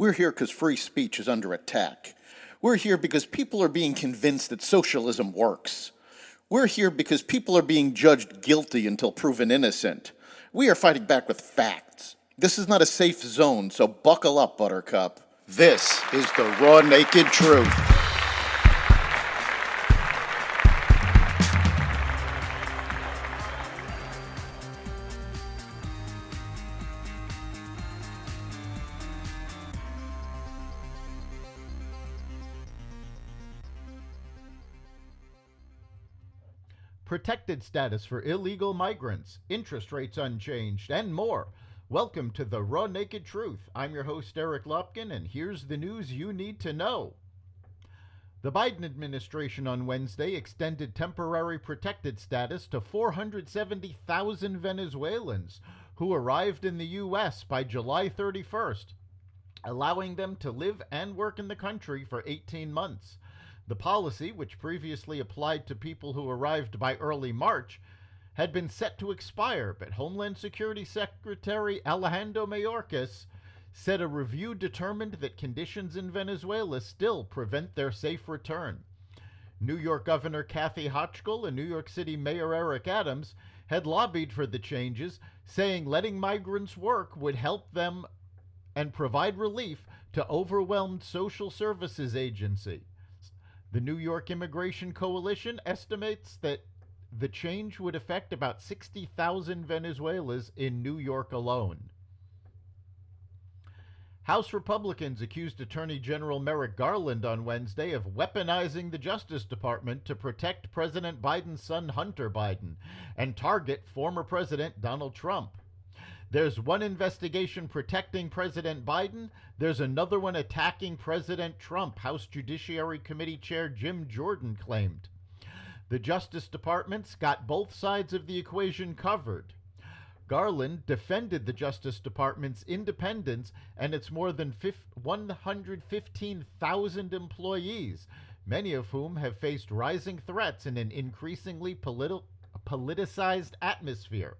We're here because free speech is under attack. We're here because people are being convinced that socialism works. We're here because people are being judged guilty until proven innocent. We are fighting back with facts. This is not a safe zone, so buckle up, Buttercup. This is the raw, naked truth. Protected status for illegal migrants, interest rates unchanged, and more. Welcome to the Raw Naked Truth. I'm your host, Eric Lopkin, and here's the news you need to know. The Biden administration on Wednesday extended temporary protected status to 470,000 Venezuelans who arrived in the U.S. by July 31st, allowing them to live and work in the country for 18 months. The policy, which previously applied to people who arrived by early March, had been set to expire, but Homeland Security Secretary Alejandro Mayorkas said a review determined that conditions in Venezuela still prevent their safe return. New York Governor Kathy Hochul and New York City Mayor Eric Adams had lobbied for the changes, saying letting migrants work would help them and provide relief to overwhelmed social services agencies. The New York Immigration Coalition estimates that the change would affect about 60,000 Venezuelans in New York alone. House Republicans accused Attorney General Merrick Garland on Wednesday of weaponizing the Justice Department to protect President Biden's son Hunter Biden and target former President Donald Trump. There's one investigation protecting President Biden. There's another one attacking President Trump, House Judiciary Committee Chair Jim Jordan claimed. The Justice Department's got both sides of the equation covered. Garland defended the Justice Department's independence and its more than 115,000 employees, many of whom have faced rising threats in an increasingly politicized atmosphere.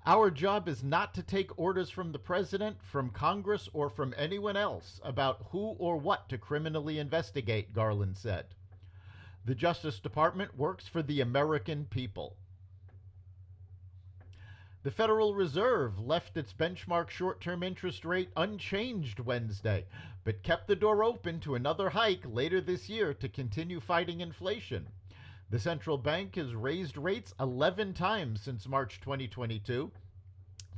Our job is not to take orders from the president, from Congress, or from anyone else about who or what to criminally investigate, Garland said. The Justice Department works for the American people. The Federal Reserve left its benchmark short-term interest rate unchanged Wednesday, but kept the door open to another hike later this year to continue fighting inflation. The central bank has raised rates 11 times since March 2022,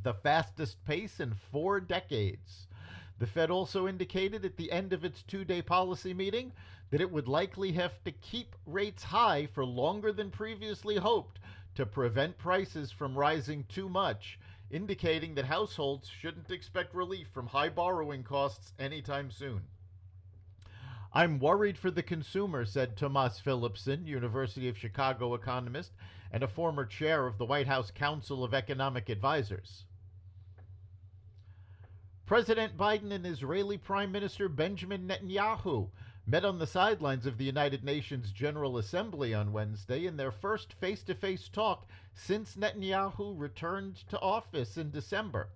the fastest pace in 4 decades. The Fed also indicated at the end of its 2-day policy meeting that it would likely have to keep rates high for longer than previously hoped to prevent prices from rising too much, indicating that households shouldn't expect relief from high borrowing costs anytime soon. I'm worried for the consumer, said Tomas Philipson, University of Chicago economist and a former chair of the White House Council of Economic Advisors. President Biden and Israeli Prime Minister Benjamin Netanyahu met on the sidelines of the United Nations General Assembly on Wednesday in their first face-to-face talk since Netanyahu returned to office in December.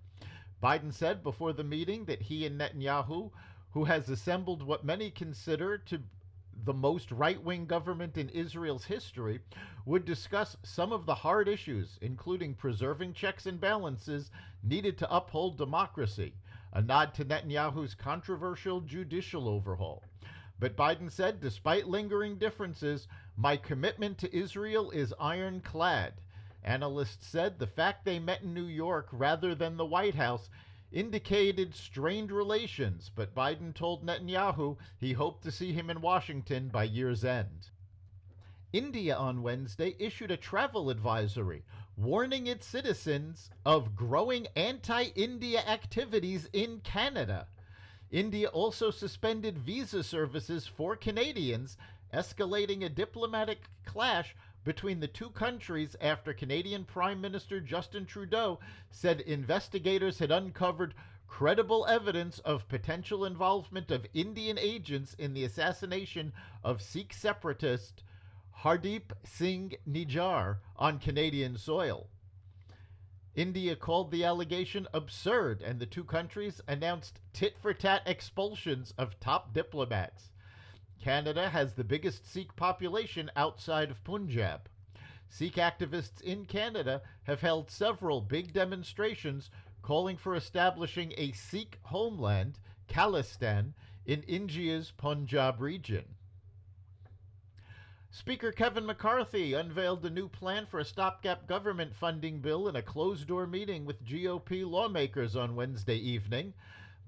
Biden said before the meeting that he and Netanyahu, who has assembled what many consider to the most right-wing government in Israel's history, would discuss some of the hard issues, including preserving checks and balances needed to uphold democracy, a nod to Netanyahu's controversial judicial overhaul. But Biden said, despite lingering differences, my commitment to Israel is ironclad. Analysts said the fact they met in New York rather than the White House indicated strained relations, but Biden told Netanyahu he hoped to see him in Washington by year's end. India on Wednesday issued a travel advisory warning its citizens of growing anti-India activities in Canada. India also suspended visa services for Canadians, escalating a diplomatic clash between the two countries after Canadian Prime Minister Justin Trudeau said investigators had uncovered credible evidence of potential involvement of Indian agents in the assassination of Sikh separatist Hardeep Singh Nijjar on Canadian soil. India called the allegation absurd, and the two countries announced tit-for-tat expulsions of top diplomats. Canada has the biggest Sikh population outside of Punjab. Sikh activists in Canada have held several big demonstrations calling for establishing a Sikh homeland, Khalistan, in India's Punjab region. Speaker Kevin McCarthy unveiled a new plan for a stopgap government funding bill in a closed-door meeting with GOP lawmakers on Wednesday evening.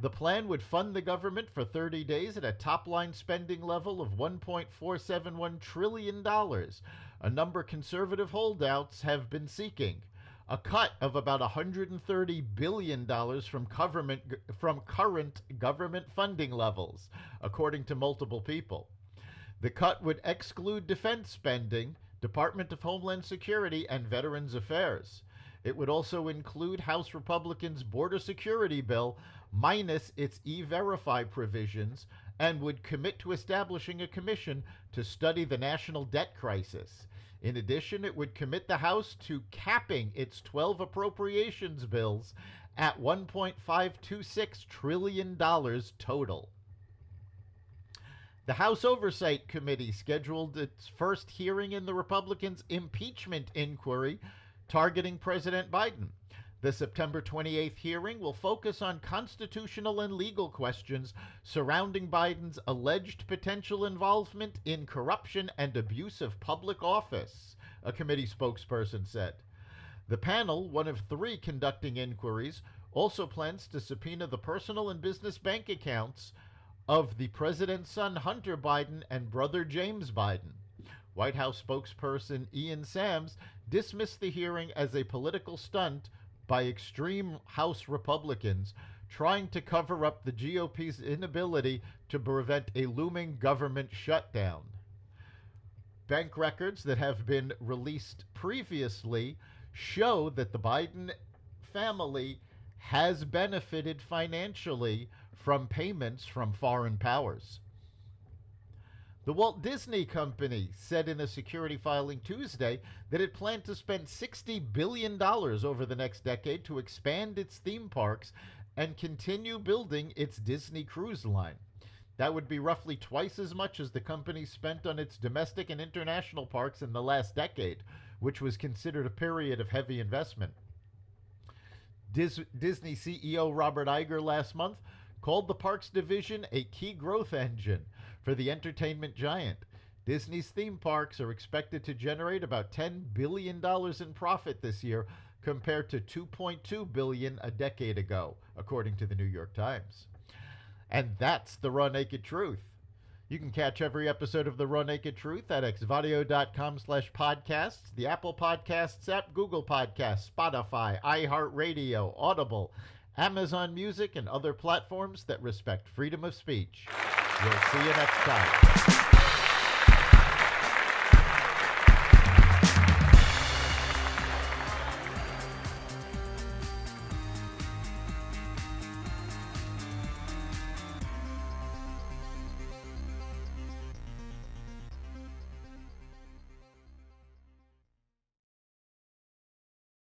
The plan would fund the government for 30 days at a top-line spending level of $1.471 trillion, a number conservative holdouts have been seeking, a cut of about $130 billion from current government funding levels, according to multiple people. The cut would exclude defense spending, Department of Homeland Security, and Veterans Affairs. It would also include House Republicans' border security bill, minus its E-Verify provisions, and would commit to establishing a commission to study the national debt crisis. In addition, it would commit the House to capping its 12 appropriations bills at $1.526 trillion total. The House Oversight Committee scheduled its first hearing in the Republicans' impeachment inquiry targeting President Biden. The September 28th hearing will focus on constitutional and legal questions surrounding Biden's alleged potential involvement in corruption and abuse of public office, a committee spokesperson said. The panel, one of three conducting inquiries, also plans to subpoena the personal and business bank accounts of the president's son Hunter Biden and brother James Biden. White House spokesperson Ian Sams dismissed the hearing as a political stunt by extreme House Republicans trying to cover up the GOP's inability to prevent a looming government shutdown. Bank records that have been released previously show that the Biden family has benefited financially from payments from foreign powers. The Walt Disney Company said in a security filing Tuesday that it planned to spend $60 billion over the next decade to expand its theme parks and continue building its Disney Cruise Line. That would be roughly twice as much as the company spent on its domestic and international parks in the last decade, which was considered a period of heavy investment. Disney CEO Robert Iger last month called the parks division a key growth engine for the entertainment giant. Disney's theme parks are expected to generate about $10 billion in profit this year compared to $2.2 billion a decade ago, according to the New York Times. And that's the Raw Naked Truth. You can catch every episode of The Raw Naked Truth at xvadio.com/podcasts, the Apple Podcasts app, Google Podcasts, Spotify, iHeartRadio, Audible, Amazon Music, and other platforms that respect freedom of speech. We'll see you next time.